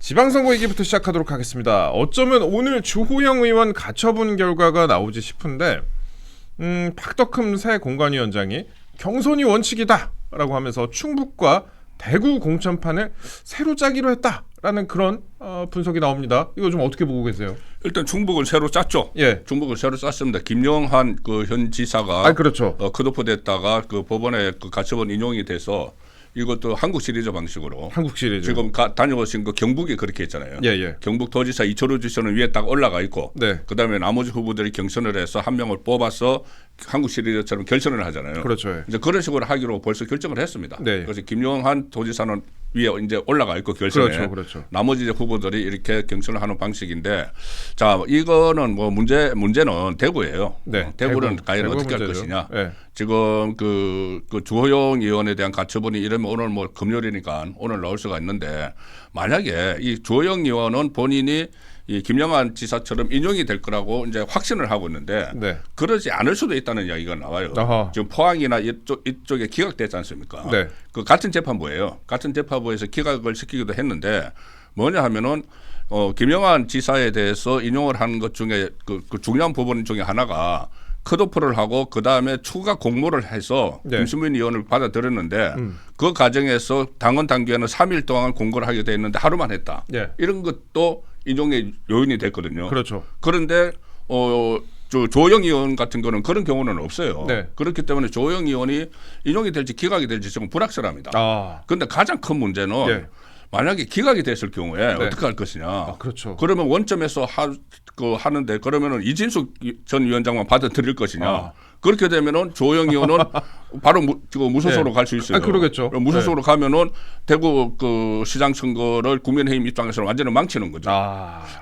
지방선거 얘기부터 시작하도록 하겠습니다. 어쩌면 오늘 주호영 의원 가처분 결과가 나오지 싶은데 박덕흠 새 공관위원장이 경선이 원칙이다라고 하면서 충북과 대구 공천판을 새로 짜기로 했다라는 그런 분석이 나옵니다. 이거 좀 어떻게 보고 계세요? 일단 충북을 새로 짰죠. 예. 충북을 새로 짰습니다. 김영한 그 현 지사가 그렇죠. 컷오프 됐다가 그 법원에 그 가처분 인용이 돼서 이것도 한국 시리즈 방식으로 한국 시리즈. 지금 다녀오신 그 경북이 그렇게 했잖아요. 예. 경북 도지사 이철우 지사는 위에 딱 올라가 있고 네. 그다음에 나머지 후보들이 경선을 해서 한 명을 뽑아서 한국 시리즈처럼 결선을 하잖아요. 그렇죠. 이제 그런 식으로 하기로 벌써 결정을 했습니다. 네. 그래서 김용한 도지사는 위에 이제 올라가 있고 결선에 그렇죠. 나머지 이제 후보들이 이렇게 경선을 하는 방식인데, 자 이거는 뭐 문제는 대구예요. 네. 대구는 과연 대구 어떻게 할 문제죠. 것이냐. 네. 지금 그 주호영 의원에 대한 가처분이 이러면 오늘 뭐 금요일이니까 오늘 나올 수가 있는데, 만약에 이 주호영 의원은 본인이 이 김영한 지사처럼 인용이 될 거라고 이제 확신을 하고 있는데 네. 그러지 않을 수도 있다는 이야기가 나와요. 아하. 지금 포항이나 이쪽에 기각됐지 않습니까? 네. 그 같은 재판부예요. 같은 재판부에서 기각을 시키기도 했는데 뭐냐 하면은 김영한 지사에 대해서 인용을 하는 것 중에 그 중요한 부분 중에 하나가 컷오프를 하고 그 다음에 추가 공모를 해서 네. 김수민 의원을 받아들였는데 그 과정에서 당원 당규에는 3일 동안 공고를 하게 돼 있는데 하루만 했다. 네. 이런 것도 인용의 요인이 됐거든요. 그렇죠. 그런데 조호영 의원 같은 거는 그런 경우는 없어요. 네. 그렇기 때문에 조호영 의원이 인용이 될지 기각이 될지 지금 불확실합니다. 그런데 가장 큰 문제는 예. 만약에 기각이 됐을 경우에 네. 어떻게 할 것이냐. 그렇죠. 그러면 원점에서 하는데 그러면은 이진숙 전 위원장만 받아들일 것이냐. 그렇게 되면은 조호영 의원은 바로 무소속으로 네. 갈 수 있어요. 그러겠죠. 무소속으로 가면은 대구 그 시장 선거를 국민의힘 입장에서는 완전히 망치는 거죠.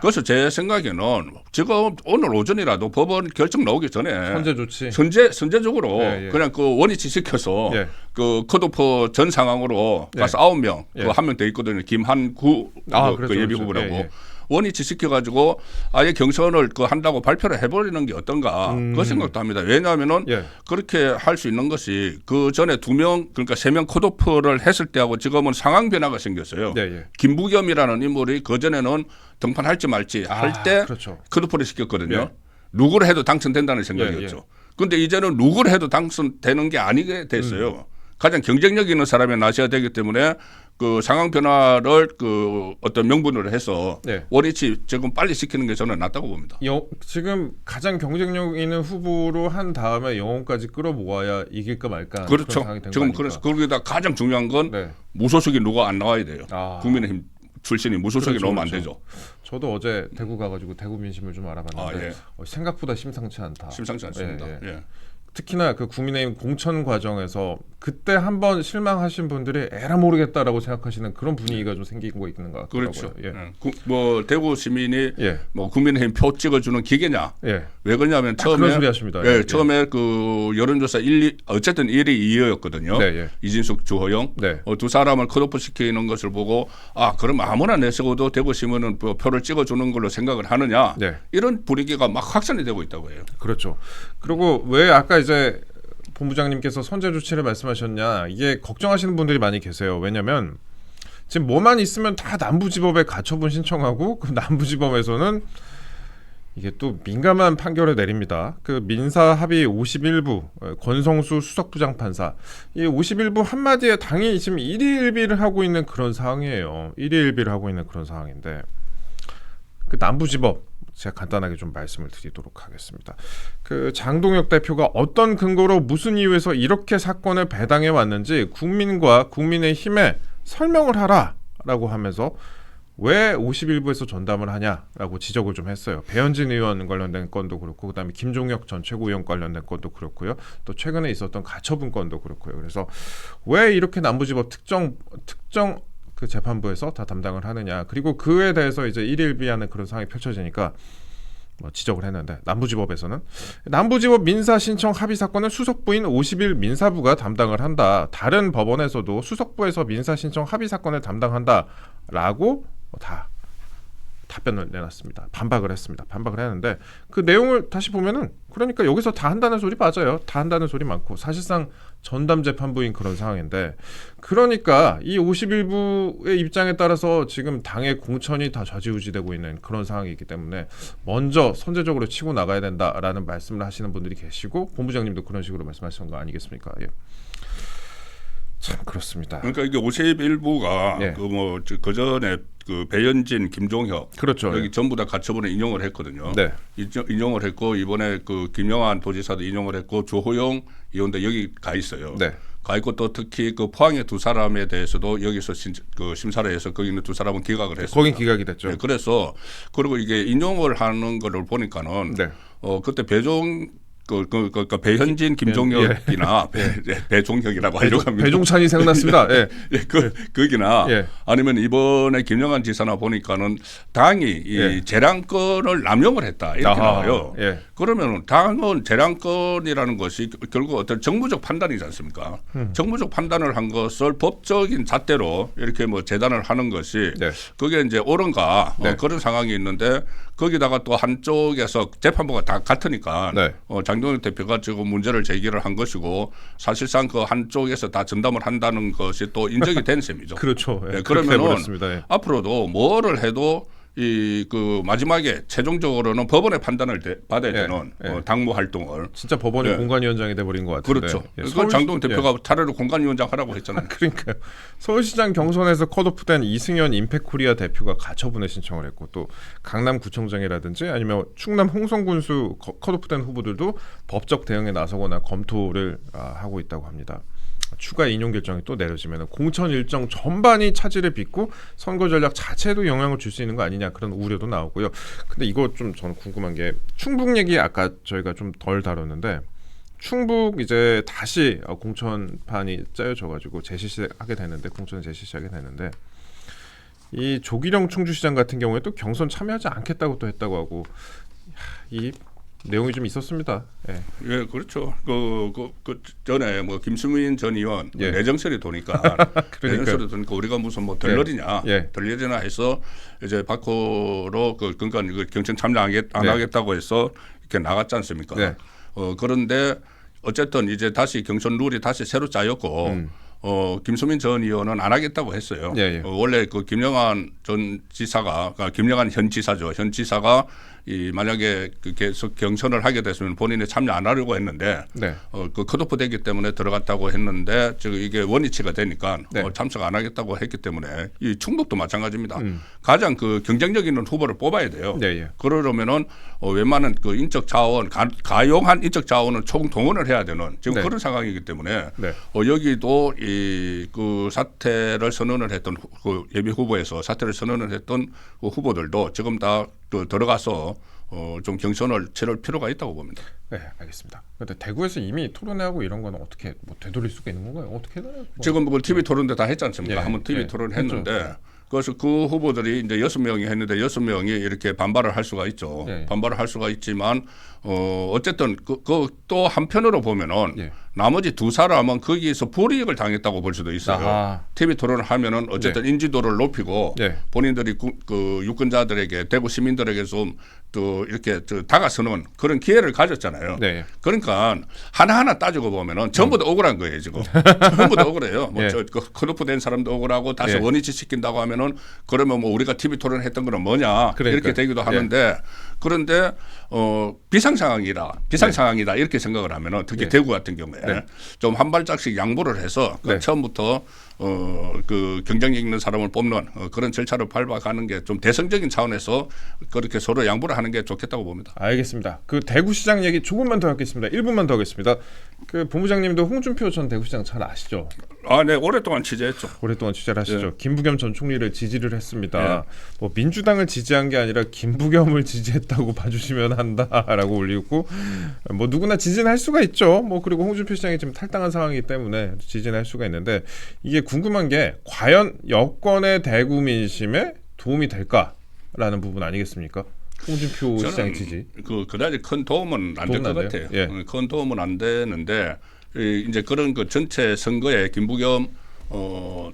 그래서 제 생각에는 지금 오늘 오전이라도 법원 결정 나오기 전에 선제 조치. 선제적으로 예. 그냥 그 원위치 시켜서 예. 그 컷오프 전 상황으로 예. 가서 9명, 예. 그 한 명 더 있거든요. 김한구 그렇죠, 예비 그렇죠. 후보라고. 예. 원위치 시켜가지고 아예 경선을 하려고 발표를 해버리는 게 어떤가 그 생각도 합니다. 왜냐하면은 예. 그렇게 할 수 있는 것이 그 전에 2명 그러니까 3명 컷오프를 했을 때하고 지금은 상황 변화가 생겼어요. 예. 김부겸이라는 인물이 그 전에는 등판할지 말지 할 때 그렇죠. 컷오프를 시켰거든요. 예. 누구를 해도 당선된다는 생각이었죠. 그런데 이제는 누구를 해도 당선되는 게 아니게 됐어요. 가장 경쟁력 있는 사람이 나셔야 되기 때문에 그 상황 변화를 그 어떤 명분으로 해서 네. 원위치 지금 빨리 시키는 게 저는 낫다고 봅니다. 지금 가장 경쟁력 있는 후보로 한 다음에 영혼까지 끌어모아야 이길까 말까. 그렇죠. 지금 그래서 거기다 가장 중요한 건 네. 무소속이 누가 안 나와야 돼요. 국민의힘 출신이 무소속이 그렇죠, 나오면 안 그렇죠. 되죠. 저도 어제 대구 가가지고 대구 민심을 좀 알아봤는데 생각보다 심상치 않다. 심상치 않습니다. 예. 특히나 그 국민의힘 공천 과정에서 그때 한번 실망하신 분들이 에라 모르겠다라고 생각하시는 그런 분위기가 좀 생긴 거 있는 것 같더라고요. 그렇죠. 예. 뭐 대구 시민이 예. 뭐 국민의힘 표 찍어주는 기계냐? 예. 왜 그러냐면 처음에 그런 소리 하십니다. 처음에 그 여론조사 1, 어쨌든 1위 2위였거든요. 네. 이진숙, 주호영 네. 두 사람을 컷오프 시키는 것을 보고 그럼 아무나 내세워도 대구 시민은 표를 찍어주는 걸로 생각을 하느냐? 네. 이런 분위기가 막 확산이 되고 있다고 해요. 그렇죠. 그리고 왜 아까 이제 본부장님께서 선제 조치를 말씀하셨냐, 이게 걱정하시는 분들이 많이 계세요. 왜냐하면 지금 뭐만 있으면 다 남부지법에 가처분 신청하고 그 남부지법에서는 이게 또 민감한 판결을 내립니다. 그 민사 합의 51부 권성수 수석부장판사, 이 51부 한마디에 당이 지금 일희일비를 하고 있는 그런 상황이에요. 일희일비를 하고 있는 그런 상황인데 그 남부지법 제가 간단하게 좀 말씀을 드리도록 하겠습니다. 그 장동혁 대표가 어떤 근거로 무슨 이유에서 이렇게 사건을 배당해 왔는지 국민과 국민의힘에 설명을 하라라고 하면서 왜 51부에서 전담을 하냐라고 지적을 좀 했어요. 배현진 의원 관련된 건도 그렇고 그다음에 김종혁 전 최고위원 관련된 건도 그렇고요. 또 최근에 있었던 가처분 건도 그렇고요. 그래서 왜 이렇게 남부지법 특정 그 재판부에서 다 담당을 하느냐. 그리고 그에 대해서 이제 일일비하는 그런 상황이 펼쳐지니까 지적을 했는데 남부지법에서는 남부지법 민사 신청 합의 사건은 수석부인 50일 민사부가 담당을 한다. 다른 법원에서도 수석부에서 민사 신청 합의 사건을 담당한다라고 다 답변을 내놨습니다. 반박을 했습니다. 반박을 했는데 그 내용을 다시 보면은 그러니까 여기서 다 한다는 소리 맞아요. 다 한다는 소리 많고 사실상 전담 재판부인 그런 상황인데 그러니까 이 51부의 입장에 따라서 지금 당의 공천이 다 좌지우지되고 있는 그런 상황이기 때문에 먼저 선제적으로 치고 나가야 된다라는 말씀을 하시는 분들이 계시고 본부장님도 그런 식으로 말씀하시는 거 아니겠습니까? 예. 참 그렇습니다. 그러니까 이게 51부가 예. 그 전에 그 배현진, 김종혁 그렇죠. 여기 전부 다 가처분을 인용을 했거든요. 네. 인용을 했고 이번에 그 김영환 도지사도 인용을 했고 조호영 의원도 여기 가 있어요. 네. 가 있고 또 특히 그 포항의 두 사람에 대해서도 여기서 심사를 해서 거기 있는 두 사람은 기각을 했습니다. 거긴 기각이 됐죠. 네, 그래서 그리고 이게 인용을 하는 거를 보니까는 네. 그때 배현진, 김종혁이나 배종혁이라고 하려고 합니다. 배종찬이 생각났습니다. 예. 예, 거기나 예. 아니면 이번에 김영환 지사나 보니까는 당이 이 예. 재량권을 남용을 했다 이렇게 아하, 나와요. 예. 그러면 당은 재량권이라는 것이 결국 어떤 정무적 판단이지 않습니까? 정무적 판단을 한 것을 법적인 잣대로 이렇게 뭐 재단을 하는 것이 네. 그게 이제 옳은가 네. 그런 상황이 있는데 거기다가 또 한쪽에서 재판부가 다 같으니까 네. 장동혁 대표가 지금 문제를 제기를 한 것이고 사실상 그 한쪽에서 다 전담을 한다는 것이 또 인정이 된 셈이죠. 그렇죠. 예. 네, 그렇게 그러면은 해버렸습니다. 예. 앞으로도 뭐를 해도 이 그 마지막에 최종적으로는 법원의 판단을 받아야 되는 당무 활동을 진짜 법원이 예. 공관위원장이 돼버린 것 같은데. 그렇죠. 예. 그 장동혁 대표가 차라리 공관위원장 하라고 했잖아요. 그러니까요. 서울시장 경선에서 컷오프된 이승현 임팩코리아 대표가 가처분을 신청을 했고 또 강남구청장이라든지 아니면 충남 홍성군수 컷오프된 후보들도 법적 대응에 나서거나 검토를 하고 있다고 합니다. 추가 인용 결정이 또 내려지면 공천 일정 전반이 차질을 빚고 선거 전략 자체에도 영향을 줄 수 있는 거 아니냐 그런 우려도 나오고요. 근데 이거 좀 저는 궁금한 게 충북 얘기 아까 저희가 좀 덜 다뤘는데 충북 이제 다시 공천판이 짜여져가지고 재실시하게 되는데 공천 재실시하게 되는데 이 조기령 충주시장 같은 경우에 또 경선 참여하지 않겠다고 또 했다고 하고 이 내용이 좀 있었습니다. 예, 예, 그렇죠. 그 전에 뭐 김수민 전 의원 예. 내정설이 도니까 내정설이 도니까 우리가 무슨 뭐 덜러리냐, 예. 덜러리냐 해서 이제 밖으로 그러니까 그 경선 참여 안 하겠다고 해서 이렇게 나갔지 않습니까? 네. 그런데 어쨌든 이제 다시 경선 룰이 다시 새로 짜였고. 김수민 전 의원은 안 하겠다고 했어요. 예, 예. 원래 그 김영환 전 지사가, 그러니까 김영환 현 지사죠. 현 지사가 만약에 계속 경선을 하게 됐으면 본인이 참여 안 하려고 했는데, 네. 그 컷오프 되기 때문에 들어갔다고 했는데, 지금 이게 원위치가 되니까 네. 참석 안 하겠다고 했기 때문에 이 충북도 마찬가지입니다. 가장 그 경쟁력 있는 후보를 뽑아야 돼요. 네, 예. 그러려면은 웬만한 그 인적 자원, 가용한 인적 자원을 총동원을 해야 되는 지금 네. 그런 상황이기 때문에 네. 여기도 그 사퇴를 선언을 했던 그 예비 후보에서 사퇴를 선언을 했던 그 후보들도 지금 다 그 들어가서 좀 경선을 치를 필요가 있다고 봅니다. 네, 알겠습니다. 근데 대구에서 이미 토론회하고 이런 거는 어떻게 뭐 되돌릴 수가 있는 건가요? 어떻게 해야 되나요? 지금 그 TV 토론도 다 했지 않습니까? 예, 한번 TV 예, 토론을 했죠. 했는데 그래서 그 후보들이 이제 6명이 했는데 6명이 이렇게 반발을 할 수가 있죠. 예. 반발을 할 수가 있지만 어쨌든 또 한편으로 보면은 예. 나머지 두 사람은 거기에서 불이익을 당했다고 볼 수도 있어요. 아하. TV 토론을 하면은 어쨌든 인지도를 높이고 예. 본인들이 그 유권자들에게 대구 시민들에게 좀 또 이렇게 다가서는 그런 기회를 가졌잖아요. 네. 그러니까 하나하나 따지고 보면은 전부 다 억울한 거예요 지금. 전부 다 억울해요. 뭐 예. 컷오프 된 사람도 억울하고 다시 예. 원위치 시킨다고 하면은 그러면 뭐 우리가 TV 토론했던 거는 뭐냐 그러니까요. 이렇게 되기도 하는데 그런데 비상 상황이다 이렇게 생각을 하면은 특히 예. 대구 같은 경우에 네. 좀 한 발짝씩 양보를 해서 네. 처음부터 그 경쟁력 있는 사람을 뽑는 그런 절차를 밟아가는 게 좀 대승적인 차원에서 그렇게 서로 양보를 하는 게 좋겠다고 봅니다. 알겠습니다. 그 대구시장 얘기 조금만 더 하겠습니다. 1분만 더 하겠습니다. 그 본부장님도 홍준표 전 대구시장 잘 아시죠? 네, 오랫동안 취재했죠. 오랫동안 취재를 하시죠. 예. 김부겸 전 총리를 지지를 했습니다. 예. 뭐 민주당을 지지한 게 아니라 김부겸을 지지했다고 봐주시면 한다라고 올리고 뭐 누구나 지지는 할 수가 있죠. 뭐 그리고 홍준표 시장이 지금 탈당한 상황이기 때문에 지지는 할 수가 있는데 이게 궁금한 게 과연 여권의 대구 민심에 도움이 될까라는 부분 아니겠습니까? 홍준표 시장의 지지. 그다지 큰 도움은 안 될 것 도움은 안 돼요? 같아요. 예. 큰 도움은 안 되는데 이제 그런 그 전체 선거에 김부겸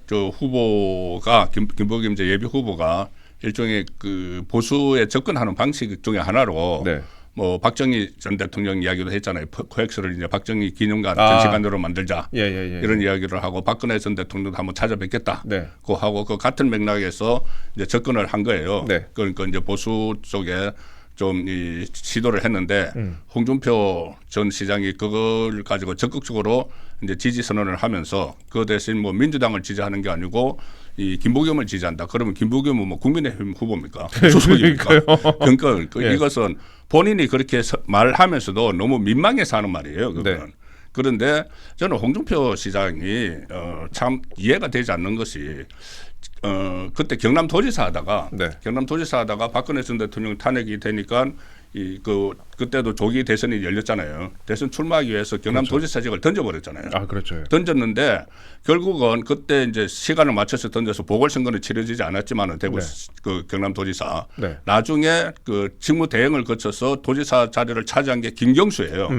저 후보가 김부겸 이제 예비 후보가 일종의 그 보수에 접근하는 방식 중에 하나로 네. 뭐 박정희 전 대통령 이야기도 했잖아요. 코엑스를 이제 박정희 기념관 아. 전시관으로 만들자 예, 예, 예. 이런 이야기를 하고 박근혜 전 대통령도 한번 찾아뵙겠다. 네. 그 하고 그 같은 맥락에서 이제 접근을 한 거예요. 네. 그러니까 이제 보수 쪽에 좀 이 시도를 했는데 홍준표 전 시장이 그걸 가지고 적극적으로 이제 지지 선언을 하면서 그 대신 뭐 민주당을 지지하는 게 아니고 이 김부겸을 지지한다. 그러면 김부겸은 뭐 국민의힘 후보입니까? 소속입니까? 그러니까 예. 이것은 본인이 그렇게 말하면서도 너무 민망해서 하는 말이에요. 그거는. 네. 그런데 저는 홍준표 시장이 참 이해가 되지 않는 것이 그때 경남도지사 하다가 네. 경남도지사 하다가 박근혜 전 대통령 탄핵이 되니까 그때도 조기 대선이 열렸잖아요. 대선 출마하기 위해서 경남도지사직을 던져버렸잖아요. 아, 그렇죠. 던졌는데 결국은 그때 이제 시간을 맞춰서 던져서 보궐선거는 치러지지 않았지만은 대구 네. 그 경남도지사 네. 나중에 그 직무 대행을 거쳐서 도지사 자리를 차지한 게 김경수예요.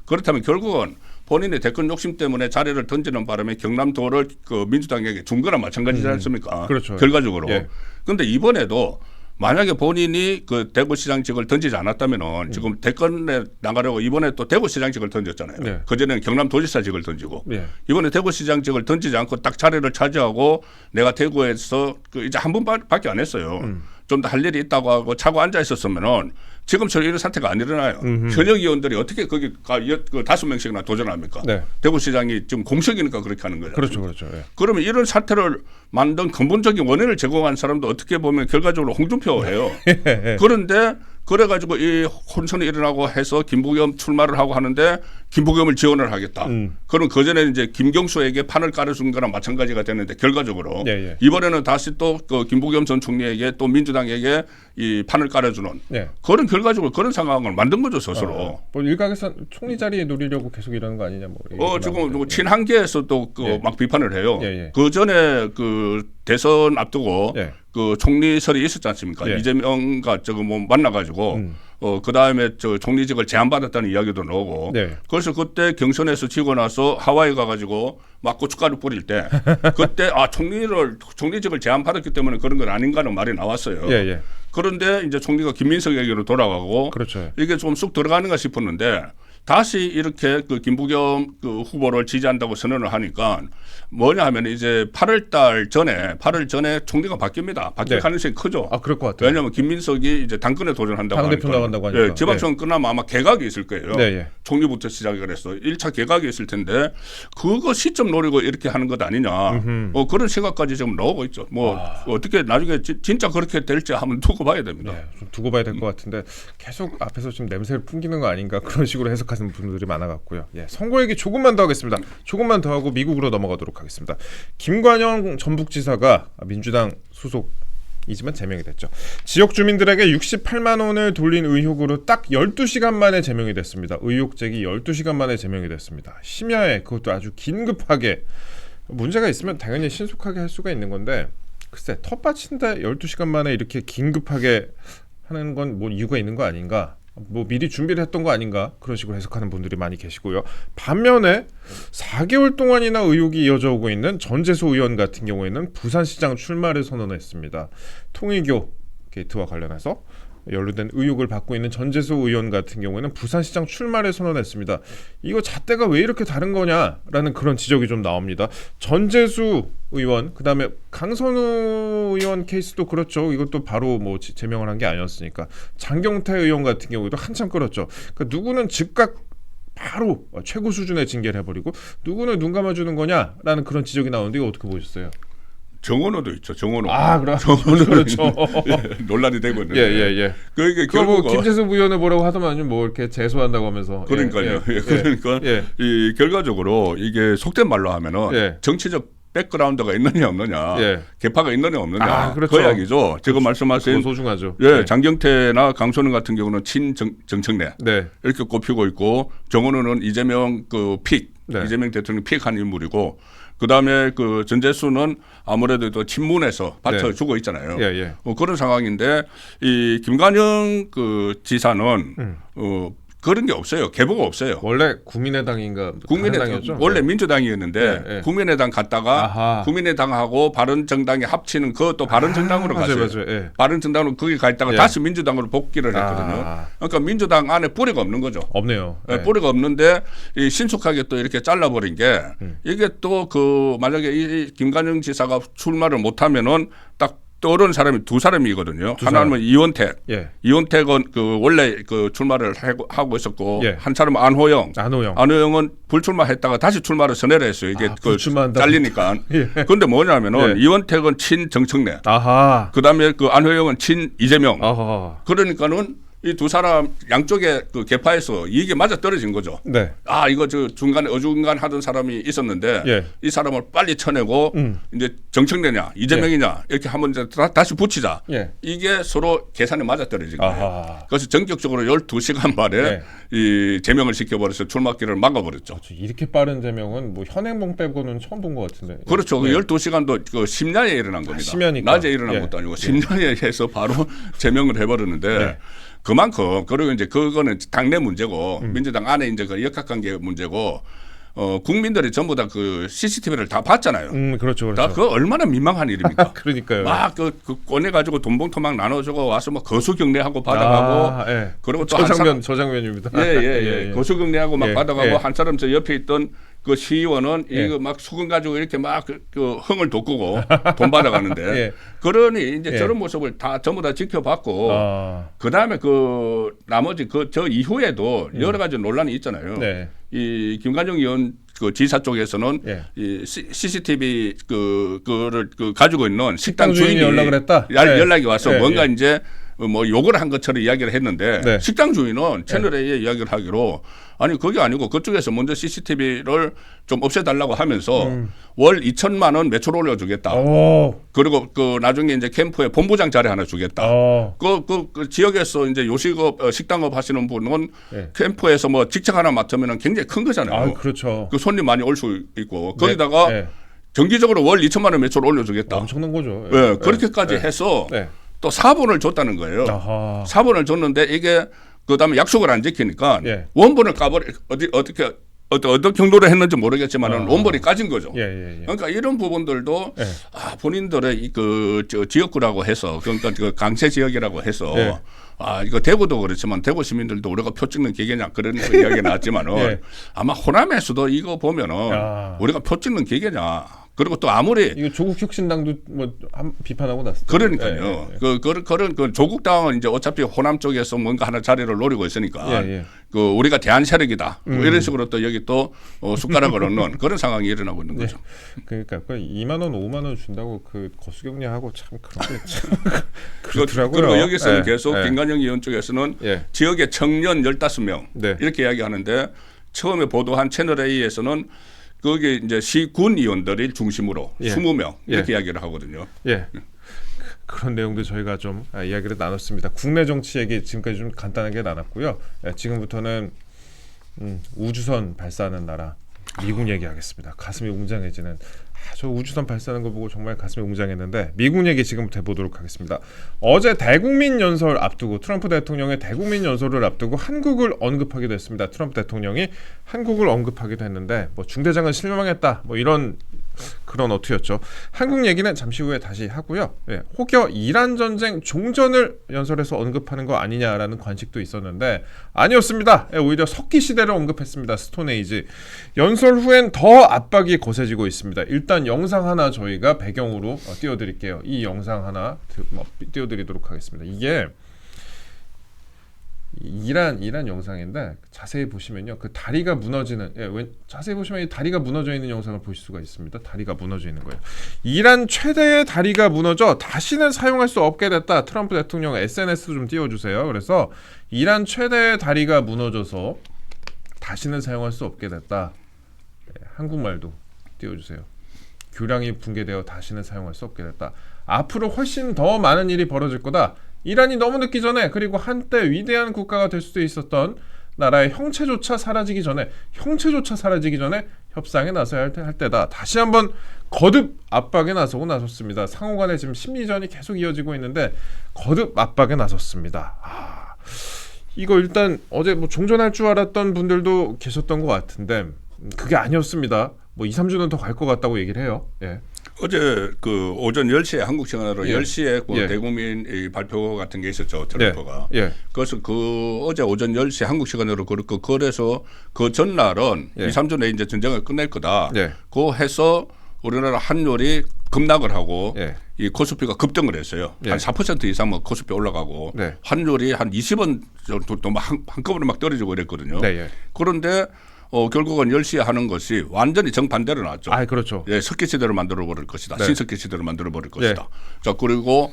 그렇다면 결국은 본인의 대권 욕심 때문에 자리를 던지는 바람에 경남도를 그 민주당에게 준 거랑 마찬가지지 않습니까? 그렇죠. 결과적으로. 예. 그런데 이번에도 만약에 본인이 그 대구시장직을 던지지 않았다면은 지금 대권에 나가려고 이번에 또 대구시장직을 던졌잖아요. 네. 그전에는 경남도지사직을 던지고 예. 이번에 대구시장직을 던지지 않고 딱 자리를 차지하고 내가 대구에서 그 이제 한 번밖에 안 했어요. 좀 더 할 일이 있다고 하고 차고 앉아 있었으면은 지금처럼 이런 사태가 안 일어나요. 현역 의원들이 어떻게 거기 그 5명씩이나 도전합니까? 네. 대구시장이 지금 공석이니까 그렇게 하는 거예요. 그렇죠, 그렇죠. 예. 그러면 이런 사태를 만든 근본적인 원인을 제공한 사람도 어떻게 보면 결과적으로 홍준표예요. 그런데 그래가지고 이 혼선이 일어나고 해서 김부겸 출마를 하고 하는데 김부겸을 지원을 하겠다. 그럼 그전에 이제 김경수에게 판을 깔아준 거랑 마찬가지가 되는데 결과적으로 예, 예. 이번에는 다시 또 그 김부겸 전 총리에게 또 민주당에게 이 판을 깔아주는 예. 그런 결과적으로 그런 상황을 만든 거죠 스스로. 뭐 일각에서 총리 자리에 노리려고 계속 이러는 거 아니냐 뭐. 지금 뭐 친한계에서도 그 예. 막 비판을 해요. 예, 예. 그 전에 그 대선 앞두고 예. 그 총리설이 있었지 않습니까? 예. 이재명과 저거 뭐 만나가지고 그 다음에 저 총리직을 제안받았다는 이야기도 나오고. 네. 그래서 그때 경선에서 지고 나서 하와이 가가지고 막 고춧가루 뿌릴 때 그때 총리직을 제안받았기 때문에 그런 건 아닌가는 말이 나왔어요. 예, 예. 그런데 이제 총리가 김민석에게로 돌아가고 그렇죠. 이게 좀 쑥 들어가는가 싶었는데 다시 이렇게 그 김부겸 그 후보를 지지한다고 선언을 하니까 뭐냐 하면 이제 8월 전에 총리가 바뀝니다. 바뀔 네. 가능성이 크죠. 아, 그럴 것 같아요. 왜냐하면 김민석이 이제 당권에 도전한다고 당대표 하니까. 나간다고 하니까. 예, 지방선 끝나면 아마 개각이 있을 거예요. 네, 예. 총리부터 시작을 해서 1차 개각이 있을 텐데 그거 시점 노리고 이렇게 하는 것 아니냐. 그런 생각까지 지금 나오고 있죠. 뭐 어떻게 나중에 진짜 그렇게 될지 한번 두고 봐야 됩니다. 네, 좀 두고 봐야 될 것 같은데 계속 앞에서 지금 냄새를 풍기는 거 아닌가 그런 식으로 해석하는 분들이 많아갖고요. 예, 선거 얘기 조금만 더 하겠습니다. 조금만 더 하고 미국으로 넘어가도록 하겠습니다. 김관영 전북지사가 민주당 소속이지만 제명이 됐죠. 지역 주민들에게 68만 원을 돌린 의혹으로 딱 12시간 만에 제명이 됐습니다. 의혹 제기 12시간 만에 제명이 됐습니다. 심야에 그것도 아주 긴급하게 문제가 있으면 당연히 신속하게 할 수가 있는 건데 글쎄 텃밭인데 12시간 만에 이렇게 긴급하게 하는 건 뭐 이유가 있는 거 아닌가? 뭐 미리 준비를 했던 거 아닌가? 그런 식으로 해석하는 분들이 많이 계시고요. 반면에 4개월 동안이나 의혹이 이어져 오고 있는 전재수 의원 같은 경우에는 부산시장 출마를 선언했습니다. 통일교 게이트와 관련해서 연루된 의혹을 받고 있는 전재수 의원 같은 경우에는 부산시장 출마를 선언했습니다. 이거 잣대가 왜 이렇게 다른 거냐라는 그런 지적이 좀 나옵니다. 전재수 의원, 그다음에 강선우 의원 케이스도 그렇죠. 이것도 바로 뭐 제명을 한 게 아니었으니까. 장경태 의원 같은 경우에도 한참 끌었죠. 그러니까 누구는 즉각 바로 최고 수준의 징계를 해버리고 누구는 눈 감아주는 거냐라는 그런 지적이 나오는데 이거 어떻게 보셨어요? 정원호도 있죠. 정원호. 아, 그렇죠. 예, 논란이 되고 있는데. 예. 그게 그거 뭐 결국 김재수 의원을 뭐라고 하더만요. 뭐 이렇게 재소한다고 하면서. 그러니까요. 그러니까 예. 이 결과적으로 이게 속된 말로 하면은 예. 정치적 백그라운드가 있느냐 없느냐, 예. 개파가 있느냐 없느냐, 아, 그렇죠. 그 이야기죠. 지금 말씀하신 그거 소중하죠. 예, 장경태나 강선우 같은 경우는 친정청래 네. 이렇게 꼽히고 있고 정원호는 이재명 그 픽, 네. 이재명 대통령 픽한 인물이고 그 다음에 그 전재수는 아무래도 또 친문에서 받쳐주고 있잖아요. 예. 그런 상황인데 이 김관영 그 지사는 그런 게 없어요. 계보가 없어요. 원래 국민의당인가 국민의당 원래 민주당이었는데 네. 국민의당 갔다가 아하. 국민의당하고 바른정당이 합치는 그것도 바른정당으로 맞아요, 갔어요. 맞아요. 예. 바른정당으로 거기 가 있다가 예. 다시 민주당으로 복귀를 했거든요. 아. 그러니까 민주당 안에 뿌리가 없는 거죠. 없네요. 예, 뿌리가 없는데 이 신속하게 또 이렇게 잘라버린 게 이게 또 그 만약에 이 김관영 지사가 출마를 못하면은 딱 떠오르는 사람이 두 사람이거든요. 하나는 이원택. 예. 이원택은 그 원래 그 출마를 하고 있었고 예. 한 사람은 안호영. 안호영. 안호영은 불출마했다가 다시 출마를 선회를 했어요. 이게 그 불출마한다고. 잘리니까. 예. 그런데 뭐냐면은 예. 이원택은 친 정청래. 아하. 그다음에 그 안호영은 친 이재명. 아하. 그러니까는 이 두 사람 양쪽에 그 개파에서 이게 맞아 떨어진 거죠. 네. 아 이거 저 중간에 어중간 하던 사람이 있었는데 예. 이 사람을 빨리 쳐내고 이제 정청래냐 이재명이냐 이렇게 한번 이제 다시 붙이자. 예. 이게 서로 계산에 맞아 떨어진 거예요. 아하. 그래서 전격적으로 12시간 만에 예. 이 제명을 시켜버려서 출마길을 막아버렸죠. 이렇게 빠른 제명은 뭐 현행범 빼고는 처음 본 것 같은데. 그렇죠. 예. 그 12시간도 그 심야에 일어난 겁니다. 심야니까. 낮에 일어난 예. 것도 아니고 심야에 해서 바로 제명을 해버렸는데 예. 그만큼 그리고 이제 그거는 당내 문제고 민주당 안에 이제 그 역학관계 문제고 국민들이 전부 다 그 CCTV를 다 봤잖아요. 그렇죠, 그렇죠. 다 그거 얼마나 민망한 일입니까? 그러니까요. 막 그 꺼내가지고 돈봉투 막 나눠주고 와서 뭐 거수경례하고 받아가고 예. 그리고 또 저 장면입니다. 예예예 거수경례하고 막 예, 받아가고 예. 한 사람 저 옆에 있던 그 시의원은 예. 이거 막 수건 가지고 이렇게 막 그 흥을 돋구고 돈 받아가는데 예. 그러니 이제 예. 저런 모습을 다 전부 다 지켜봤고 아. 그 다음에 그 나머지 그 저 이후에도 여러 가지 논란이 있잖아요. 네. 이 김관영 의원 그 지사 쪽에서는 예. 이 CCTV 그거를 그 가지고 있는 식당 주인이 주인이 연락을 했다? 네. 연락이 와서 예, 뭔가 예. 이제 뭐 욕을 한 것처럼 이야기를 했는데 네. 식당 주인은 채널 A에 이야기를 하기로 아니 그게 아니고 그쪽에서 먼저 CCTV를 좀 없애달라고 하면서 월 2천만 원 매출 올려주겠다. 오. 그리고 그 나중에 이제 캠프에 본부장 자리 하나 주겠다. 어. 그 지역에서 이제 요식업 식당업 하시는 분은 예. 캠프에서 뭐 직책 하나 맡으면 굉장히 큰 거잖아요. 아, 그렇죠. 그 손님 많이 올 수 있고 거기다가 네. 정기적으로 월 2천만 원 매출 올려주겠다. 엄청난 거죠. 예, 그렇게까지 해서 네. 또 4분을 줬다는 거예요. 아하. 4분을 줬는데 이게 그다음에 약속을 안 지키니까 예. 원본을 까버리 어떻게 어떤 경로로 했는지 모르겠지만은 원본이 까진 거죠. 예. 그러니까 이런 부분들도 예. 본인들의 저 지역구라고 해서 그러니까 그 강세 지역이라고 해서 예. 이거 대구도 그렇지만 대구 시민들도 우리가 표 찍는 기계냐 그런 이야기가 나왔지만은 예. 아마 호남에서도 이거 보면은 야. 우리가 표 찍는 기계냐 그리고 또 아무리 이거 조국 혁신당도 뭐 비판하고 났어요. 그러니까요. 예. 그런 그 조국당은 이제 어차피 호남 쪽에서 뭔가 하나 자리를 노리고 있으니까 예. 그 우리가 대한 세력이다. 뭐 이런 식으로 또 여기 또 숟가락을 얹는 그런 상황이 일어나고 있는 거죠. 그러니까 그 2만 원, 5만 원 준다고 그 거수경례하고 참 그런 게 참 그렇더라고요. 그리고 여기서는 예. 계속 예. 김관영 의원 쪽에서는 예. 지역의 청년 15명 네. 이렇게 이야기하는데 처음에 보도한 채널 A에서는 거기 이제 시군 의원들을 중심으로 예. 20명 이렇게 예. 이야기를 하거든요. 예. 그런 내용도 저희가 좀 이야기를 나눴습니다. 국내 정치 얘기 지금까지 좀 간단하게 나눴고요. 지금부터는 우주선 발사하는 나라 미국 얘기하겠습니다. 가슴이 웅장해지는 저 우주선 발사하는 거 보고 정말 가슴이 웅장했는데 미국 얘기 지금부터 해보도록 하겠습니다. 어제 대국민 연설 앞두고 트럼프 대통령의 대국민 연설을 앞두고 한국을 언급하기도 했습니다. 트럼프 대통령이 한국을 언급하기도 했는데 뭐 중대장은 실망했다 뭐 이런 그런 어투였죠. 한국 얘기는 잠시 후에 다시 하고요. 예, 혹여 이란 전쟁 종전을 연설에서 언급하는 거 아니냐라는 관측도 있었는데 아니었습니다. 예, 오히려 석기 시대를 언급했습니다. 스톤에이지. 연설 후엔 더 압박이 거세지고 있습니다. 일단 영상 하나 저희가 배경으로 띄워드릴게요. 이 영상 하나 띄워드리도록 하겠습니다. 이게 이란 영상인데 자세히 보시면요, 그 다리가 무너지는 자세히 보시면 이 다리가 무너져 있는 영상을 보실 수가 있습니다. 다리가 무너져 있는 거예요. 이란 최대의 다리가 무너져 다시는 사용할 수 없게 됐다. 트럼프 대통령 SNS 좀 띄워주세요. 그래서 이란 최대의 다리가 무너져서 다시는 사용할 수 없게 됐다. 한국말도 띄워주세요. 교량이 붕괴되어 다시는 사용할 수 없게 됐다. 앞으로 훨씬 더 많은 일이 벌어질 거다. 이란이 너무 늦기 전에, 그리고 한때 위대한 국가가 될 수도 있었던 나라의 형체조차 사라지기 전에 협상에 나서야 할 때다. 다시 한번 거듭 압박에 나섰습니다. 상호간에 지금 심리전이 계속 이어지고 있는데 거듭 압박에 나섰습니다. 이거 일단 어제 뭐 종전할 줄 알았던 분들도 계셨던 것 같은데 그게 아니었습니다. 뭐 2, 3주는 더 갈 것 같다고 얘기를 해요. 예. 어제 그 오전 10시에 한국 시간으로 예. 10시에 그 예. 대국민 이 발표 같은 게 있었죠. 트럼프가. 예. 그래서 그 어제 오전 10시 한국 시간으로 그래서 그 전날은 예. 2, 3주 내에 이제 전쟁을 끝낼 거다. 예. 그거 해서 우리나라 환율이 급락을 하고 예. 이 코스피가 급등을 했어요. 예. 한 4% 이상 뭐 코스피 올라가고 네. 환율이 한 20원 정도 한꺼번에 막 떨어지고 그랬거든요. 네, 예. 그런데 결국은 10시에 하는 것이 완전히 정반대로 나왔죠. 아, 그렇죠. 예, 석기 시대를 만들어 버릴 것이다. 네. 신석기 시대를 만들어 버릴 것이다. 자, 그리고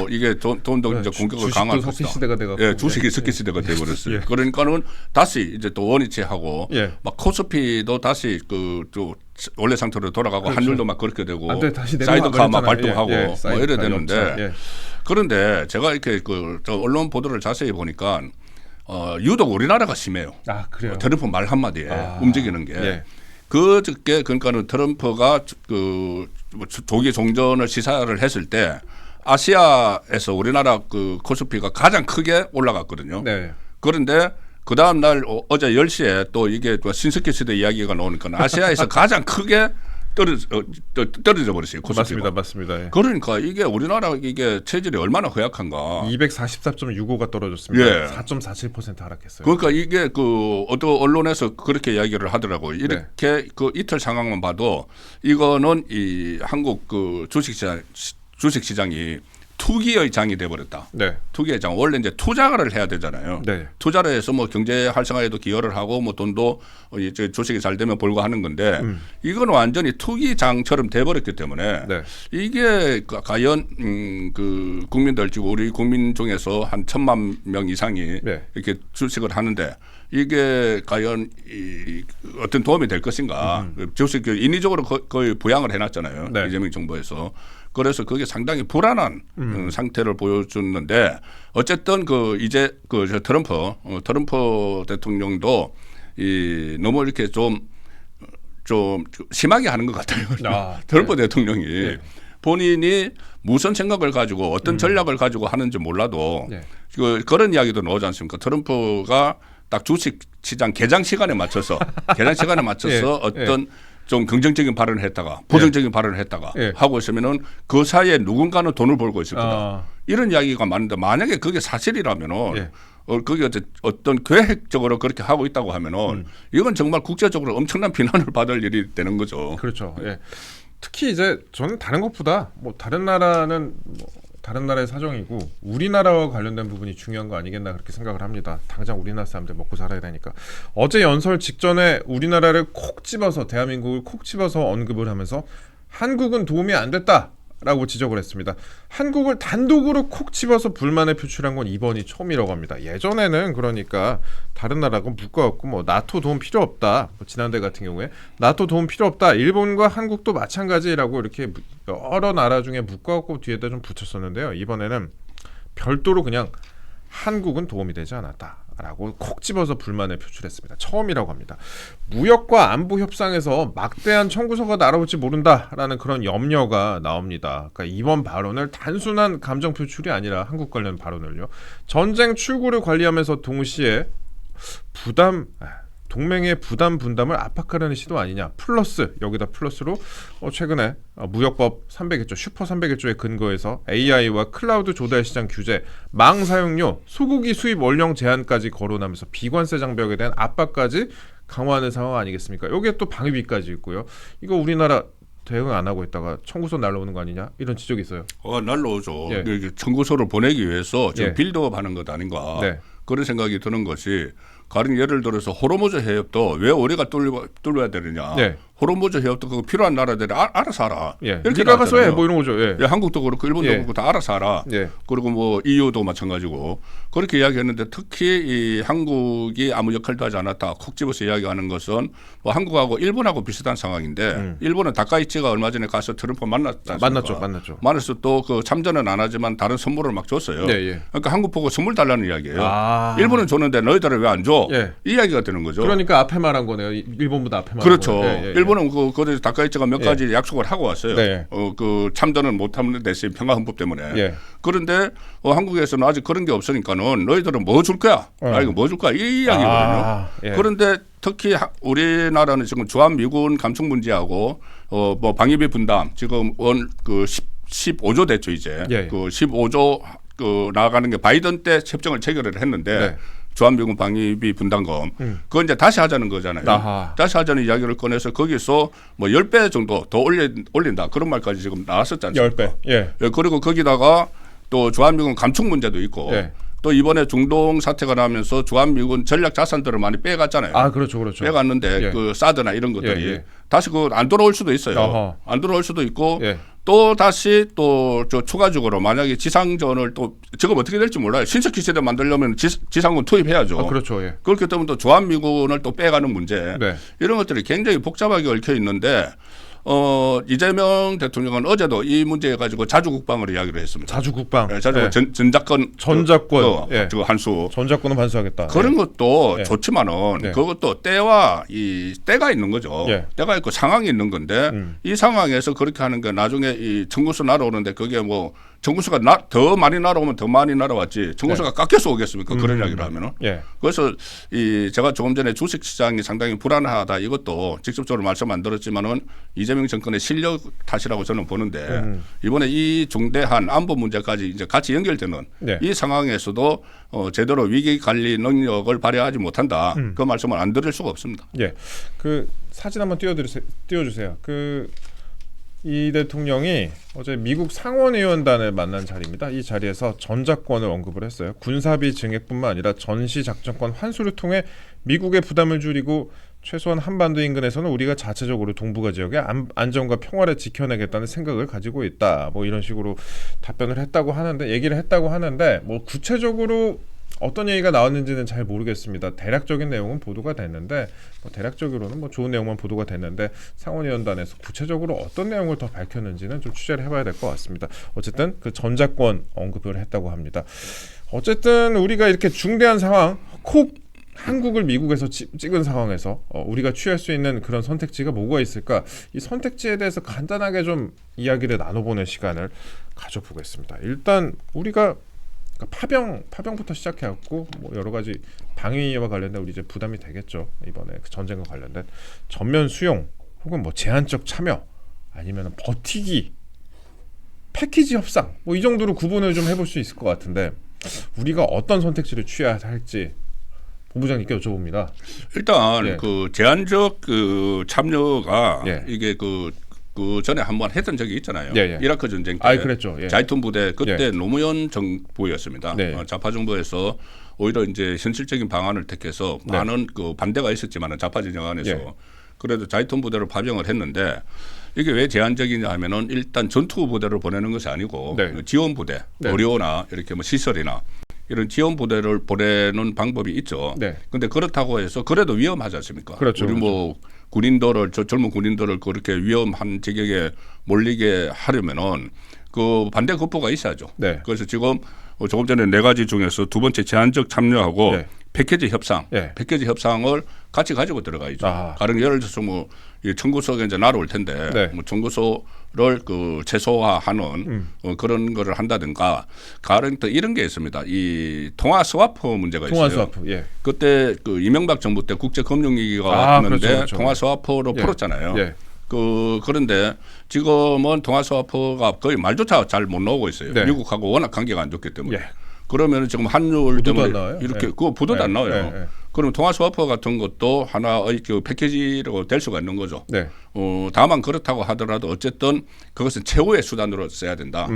이게 돈도 이제 공격을 강할 주식도 석기 것이다. 시대가 돼가지고. 예, 주식이 석기 시대가 돼 버렸어요. 예. 그러니까는 다시 이제 또 원위치하고 예. 막 코스피도 다시 또 원래 상태로 돌아가고 그렇죠. 환율도 막 그렇게 되고 안 돼, 다시 사이드카 막 내려가잖아요. 발동하고 예, 예. 뭐 사이드카, 이래 되는데 역사. 예. 그런데 제가 이렇게 저 언론 보도를 자세히 보니까 유독 우리나라가 심해요. 아, 그래요. 트럼프 말 한마디에 움직이는 게. 예. 그저께 그러니까는 트럼프가 조기 종전을 시사를 했을 때 아시아에서 우리나라 그 코스피가 가장 크게 올라갔거든요. 네. 그런데 그 다음 날 어제 10시에 또 이게 신석기 시대 이야기가 나오니까 아시아에서 가장 크게 떨어져 버렸어요. 코스피가. 맞습니다. 예. 그러니까 이게 우리나라 이게 체질이 얼마나 허약한가. 244.65가 떨어졌습니다. 예. 4.47% 하락했어요. 그러니까 이게 어떤 언론에서 그렇게 이야기를 하더라고요. 이렇게 그 이틀 상황만 봐도 이거는 이 한국 그 주식시장이 투기의 장이 돼버렸다. 네. 투기의 장. 원래 이제 투자를 해야 되잖아요. 네. 투자를 해서 뭐 경제 활성화에도 기여를 하고 뭐 돈도 이제 주식이 잘 되면 벌고 하는 건데 이건 완전히 투기장처럼 돼버렸기 때문에 네. 이게 과연 그 국민들 지금 우리 국민 중에서 한 1,000만 명 이상이 네. 이렇게 주식을 하는데 이게 과연 어떤 도움이 될 것인가. 주식 인위적으로 거의 부양을 해놨잖아요. 네. 이재명 정부에서. 그래서 그게 상당히 불안한 상태를 보여주는데 어쨌든 이제 저 트럼프 대통령도 너무 이렇게 좀 심하게 하는 것 같아요. 트럼프 네. 대통령이 네. 본인이 무슨 생각을 가지고 어떤 전략을 가지고 하는지 몰라도 네. 그런 이야기도 나오지 않습니까? 트럼프가 딱 주식 시장 개장 시간에 맞춰서 예. 어떤 좀 긍정적인 발언을 했다가 부정적인 발언을 했다가 하고 있으면은 그 사이에 누군가는 돈을 벌고 있을 거다. 이런 이야기가 많은데 만약에 그게 사실이라면은 그게 어떤 계획적으로 그렇게 하고 있다고 하면은 이건 정말 국제적으로 엄청난 비난을 받을 일이 되는 거죠. 그렇죠. 예. 특히 이제 저는 다른 것보다 뭐 다른 나라는 다른 나라의 사정이고 우리나라와 관련된 부분이 중요한 거 아니겠나 그렇게 생각을 합니다. 당장 우리나라 사람들 먹고 살아야 되니까. 어제 연설 직전에 우리나라를 콕 집어서 대한민국을 콕 집어서 언급을 하면서 한국은 도움이 안 됐다라고 지적을 했습니다. 한국을 단독으로 콕 집어서 불만을 표출한 건 이번이 처음이라고 합니다. 예전에는 그러니까 다른 나라가 묶어갖고 뭐 나토 도움 필요 없다. 뭐 지난달 같은 경우에 나토 도움 필요 없다. 일본과 한국도 마찬가지라고 이렇게 여러 나라 중에 묶어갖고 뒤에다 좀 붙였었는데요. 이번에는 별도로 그냥 한국은 도움이 되지 않았다라고 콕 집어서 불만을 표출했습니다. 처음이라고 합니다. 무역과 안보 협상에서 막대한 청구서가 날아올지 모른다라는 그런 염려가 나옵니다. 그러니까 이번 발언을 단순한 감정 표출이 아니라 한국 관련 발언을요. 전쟁 출구를 관리하면서 동시에 동맹의 부담 분담을 압박하려는 시도 아니냐. 플러스 여기다 플러스로 최근에 무역법 300조 슈퍼 300조에 근거해서 AI와 클라우드 조달 시장 규제, 망 사용료, 소고기 수입 원령 제한까지 거론하면서 비관세 장벽에 대한 압박까지 강화하는 상황 아니겠습니까? 여기에 또 방위비까지 있고요. 이거 우리나라 대응 안 하고 있다가 청구서 날라오는 거 아니냐 이런 지적이 있어요. 날라오죠. 예. 청구서를 보내기 위해서 지금 예. 빌드업하는 것 아닌가 네. 그런 생각이 드는 것이 가령 예를 들어서 호르무즈 해협도 왜 우리가 뚫어야 되느냐. 네. 호르무즈 해협도 그거 필요한 나라들이 알아서 하라. 예. 이렇게 네가 가서 해 나왔잖아요. 뭐 이런 거죠. 예. 예, 한국도 그렇고 일본도 예. 그렇고 다 알아서 하라. 예. 그리고 뭐 EU도 마찬가지고 그렇게 이야기했는데 특히 이 한국이 아무 역할도 하지 않았다. 콕 집어서 이야기하는 것은 뭐 한국하고 일본하고 비슷한 상황인데 일본은 다카이치가 얼마 전에 가서 트럼프 만났지 않습니까? 만났죠. 만나서 또 그 참전은 안 하지만 다른 선물을 막 줬어요. 네, 예. 그러니까 한국 보고 선물 달라는 이야기예요. 아. 일본은 줬는데 너희들은 왜 안 줘? 해줘. 예. 이 이야기가 되는 거죠. 그러니까 앞에 말한 거네요. 일본보다 앞에 말한 그렇죠. 거네요. 예, 예, 일본은 그거에 다카이치가 몇 예. 가지 약속을 하고 왔어요. 네. 그 참전은 못하는 대신 평화헌법 때문에. 예. 그런데 한국에서는 아직 그런 게 없으니까는 너희들은 뭐 줄 거야? 나 이거 뭐 줄 거야? 이 이야기거든요. 예. 그런데 특히 우리나라는 지금 주한미군 감축 문제하고 뭐 방위비 분담 지금 그 15조 됐죠 이제. 예. 그 15조 그 나가는 게 바이든 때 협정을 체결을 했는데. 네. 주한미군 방위비 분담금 그건 이제 다시 하자는 거잖아요. 아하. 다시 하자는 이야기를 꺼내서 거기서 뭐 10배 정도 더 올린다 그런 말까지 지금 나왔었지 않습니까? 10배. 예. 그리고 거기다가 또 주한미군 감축 문제도 있고 예. 또 이번에 중동 사태가 나면서 주한미군 전략 자산들을 많이 빼갔잖아요. 아, 그렇죠. 그렇죠. 빼갔는데 예. 그 사드나 이런 것들이 예, 예. 다시 그 안 돌아올 수도 있어요. 아하. 안 돌아올 수도 있고 예. 또 다시 또 저 추가적으로 만약에 지상전을 또 지금 어떻게 될지 몰라요. 신석기 시대 만들려면 지상군 투입해야죠. 아, 그렇죠. 예. 그렇기 때문에 또 주한미군을 또 빼가는 문제 네. 이런 것들이 굉장히 복잡하게 얽혀 있는데 이재명 대통령은 어제도 이 문제 가지고 자주국방을 이야기를 했습니다. 자주국방. 자주 예. 전작권 전작권. 예. 저 한수 전작권은 반수하겠다. 그런 예. 것도 예. 좋지만은 네. 그것도 때와 이 때가 있는 거죠. 예. 때가 있고 상황이 있는 건데 이 상황에서 그렇게 하는 게 나중에 이 청구서 날아오는데 그게 뭐 청구서가 더 많이 날아오면 더 많이 날아왔지 청구서가 깎여서 오겠습니까? 그런 이야기를 하면은. 예. 그래서 이 제가 조금 전에 주식 시장이 상당히 불안하다 이것도 직접적으로 말씀 안 드렸지만은 이재명 정권의 실력 탓이라고 저는 보는데 이번에 이 중대한 안보 문제까지 이제 같이 연결되는 네. 이 상황에서도 제대로 위기 관리 능력을 발휘하지 못한다. 그 말씀을 안 드릴 수가 없습니다. 예. 그 사진 한번 띄워주세요. 이 대통령이 어제 미국 상원의원단을 만난 자리입니다. 이 자리에서 전작권을 언급을 했어요. 군사비 증액뿐만 아니라 전시 작전권 환수를 통해 미국의 부담을 줄이고 최소한 한반도 인근에서는 우리가 자체적으로 동북아 지역의 안정과 평화를 지켜내겠다는 생각을 가지고 있다. 뭐 이런 식으로 얘기를 했다고 하는데 뭐 구체적으로 어떤 얘기가 나왔는지는 잘 모르겠습니다. 대략적인 내용은 보도가 됐는데 대략적으로는 뭐 좋은 내용만 보도가 됐는데 상원의원단에서 구체적으로 어떤 내용을 더 밝혔는지는 좀 취재를 해봐야 될 것 같습니다. 어쨌든 그 전작권 언급을 했다고 합니다. 어쨌든 우리가 이렇게 중대한 상황, 한국을 미국에서 찍은 상황에서 우리가 취할 수 있는 그런 선택지가 뭐가 있을까? 이 선택지에 대해서 간단하게 좀 이야기를 나눠보는 시간을 가져보겠습니다. 일단 우리가 파병부터 시작해갖고 뭐 여러 가지 방위와 관련된 우리 이제 부담이 되겠죠. 이번에 그 전쟁과 관련된 전면 수용 혹은 뭐 제한적 참여 아니면 버티기 패키지 협상 뭐 이 정도로 구분을 좀 해볼 수 있을 것 같은데 우리가 어떤 선택지를 취해야 할지 본부장님께 여쭤봅니다. 일단 예. 그 제한적 그 참여가 예. 이게 그 전에 한번 했던 적이 있잖아요. 예, 예. 이라크 전쟁 때 그랬죠. 예. 자이툰 부대 그때 예. 노무현 정부였습니다. 네. 좌파 정부에서 오히려 이제 현실적인 방안을 택해서 네. 많은 그 반대가 있었지만은 좌파 진영 안에서 예. 그래도 자이툰 부대를 파병을 했는데 이게 왜 제한적이냐 하면은 일단 전투 부대를 보내는 것이 아니고 네. 지원 부대, 네. 의료나 이렇게 뭐 시설이나 이런 지원 부대를 보내는 방법이 있죠. 네. 근데 그렇다고 해서 그래도 위험하지 않습니까? 그렇죠. 우리 뭐 군인들을 젊은 군인들을 그렇게 위험한 지경에 몰리게 하려면은 그 반대 급부가 있어야죠. 네. 그래서 지금 조금 전에 4가지 중에서 두 번째 제한적 참여하고 네. 패키지 협상, 네. 패키지 협상을 같이 가지고 들어가야죠. 가령 예를 들어서 뭐 청구서가 이제 날아올 텐데 네. 뭐 청구서를 그 최소화하는 그런 거를 한다든가 가령 또 이런 게 있습니다. 이 통화 스와프 문제가 통화 있어요. 스와프. 예. 그때 그 이명박 정부 때 국제금융위기가 왔는데 그렇죠. 통화 스와프로 예. 풀었잖아요. 예. 그런데 지금은 통화 스와프가 거의 말조차 잘 못 나오고 있어요. 네. 미국하고 워낙 관계가 안 좋기 때문에. 예. 그러면 지금 환율 보도도 때문에 안 나와요? 이렇게 예. 그거 보도도 안 나와요. 예. 예. 그럼 통화 스와프 같은 것도 하나의 그 패키지로 될 수가 있는 거죠. 네. 다만 그렇다고 하더라도 어쨌든 그것은 최후의 수단으로 써야 된다.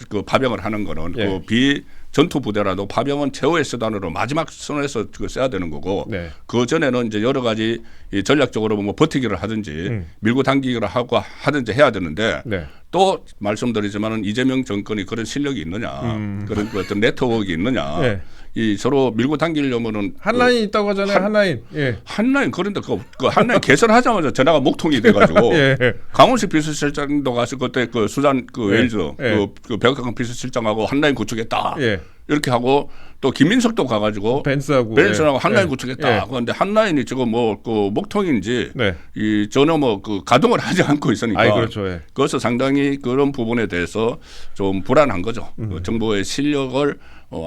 그 파병을 하는 거는 예. 그 비 전투 부대라도 파병은 최후의 수단으로 마지막 선에서 써야 되는 거고 네. 그 전에는 이제 여러 가지 이 전략적으로 뭐 버티기를 하든지 밀고 당기기를 하고 하든지 해야 되는데 네. 또 말씀드리지만은 이재명 정권이 그런 실력이 있느냐 그런 어떤 네트워크가 있느냐 네. 이 서로 밀고 당기려면은 한라인 있다고 하잖아요. 한라인. 예. 한라인 그런데 그 한라인 개설하자마자 전화가 목통이 돼가지고 예. 강원식 비서실장도 가서 그때 그 수잔 그 예. 웨일즈 예. 그 백악관 비서실장하고 한라인 구축했다. 예. 이렇게 하고 또 김민석도 가가지고 벤스하고 한라인 예. 구축했다. 예. 그런데 한라인이 지금 뭐 그 목통인지 네. 이 전혀 뭐 그 가동을 하지 않고 있으니까. 아이 그렇죠. 예. 그래서 상당히 그런 부분에 대해서 좀 불안한 거죠. 그 정부의 실력을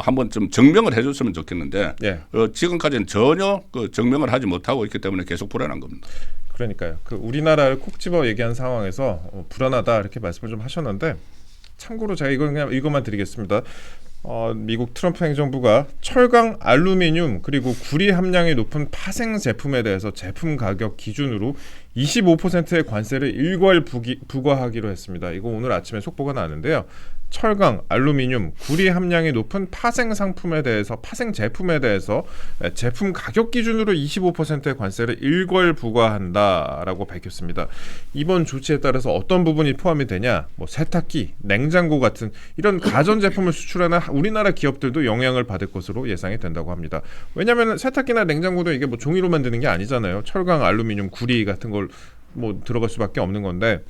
한번 좀 증명을 해줬으면 좋겠는데 예. 지금까지는 전혀 그 증명을 하지 못하고 있기 때문에 계속 불안한 겁니다. 그러니까요. 그 우리나라를 콕 집어 얘기한 상황에서 불안하다 이렇게 말씀을 좀 하셨는데 참고로 제가 이건 그냥 이것만 드리겠습니다. 미국 트럼프 행정부가 철강, 알루미늄 그리고 구리 함량이 높은 파생 제품에 대해서 제품 가격 기준으로 25%의 관세를 일괄 부과하기로 했습니다. 이거 오늘 아침에 속보가 나왔는데요. 철강, 알루미늄, 구리 함량이 높은 파생 상품에 대해서 파생 제품에 대해서 제품 가격 기준으로 25%의 관세를 일괄 부과한다라고 밝혔습니다. 이번 조치에 따라서 어떤 부분이 포함이 되냐? 뭐 세탁기, 냉장고 같은 이런 가전 제품을 수출하는 우리나라 기업들도 영향을 받을 것으로 예상이 된다고 합니다. 왜냐하면 세탁기나 냉장고도 이게 뭐 종이로 만드는 게 아니잖아요. 철강, 알루미늄, 구리 같은 걸 뭐 들어갈 수밖에 없는 건데.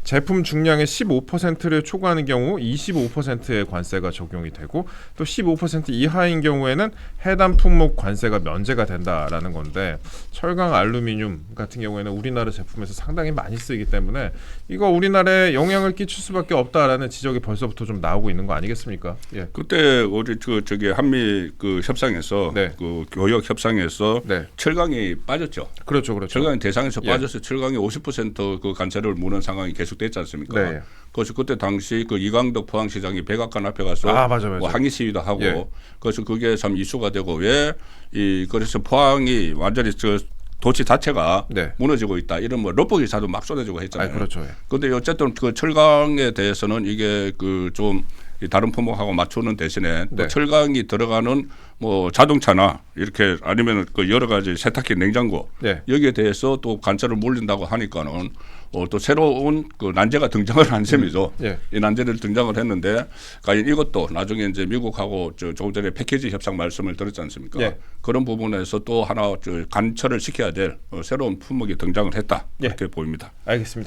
제품 중량의 15%를 초과하는 경우 25%의 관세가 적용이 되고 또 15% 이하인 경우에는 해당 품목 관세가 면제가 된다라는 건데 철강, 알루미늄 같은 경우에는 우리나라 제품에서 상당히 많이 쓰이기 때문에 이거 우리나라에 영향을 끼칠 수밖에 없다라는 지적이 벌써부터 좀 나오고 있는 거 아니겠습니까? 예. 그때 우리 저기 한미 그 협상에서 네. 그 교역 협상에서 네. 철강이 빠졌죠. 그렇죠. 철강이 대상에서 예. 빠져서 철강이 50%그 관세를 무는 상황이 계속됐지 않습니까? 네. 그래서 그때 당시 그 이광덕 포항시장이 백악관 앞에 가서 맞아. 뭐 항의 시위도 하고 예. 그래서 그게 참 이슈가 되고 왜 그래서 포항이 완전히 도시 자체가 네. 무너지고 있다 이런 뭐 럽버 기사도 막 쏟아지고 했잖아요. 그렇죠. 예. 그런데 어쨌든 그 철강에 대해서는 이게 그 좀 다른 품목하고 맞추는 대신에 또 네. 철강이 들어가는 뭐 자동차나 이렇게 아니면 그 여러 가지 세탁기, 냉장고 네. 여기에 대해서 또 관세를 물린다고 하니까는 또 새로운 그 난제가 등장을 한 셈이죠. 예. 이 난제를 등장을 했는데 과연 이것도 나중에 이제 미국하고 조금 전에 패키지 협상 말씀을 드렸지 않습니까? 예. 그런 부분에서 또 하나 간철을 시켜야 될 새로운 품목이 등장을 했다 예. 이렇게 보입니다. 알겠습니다.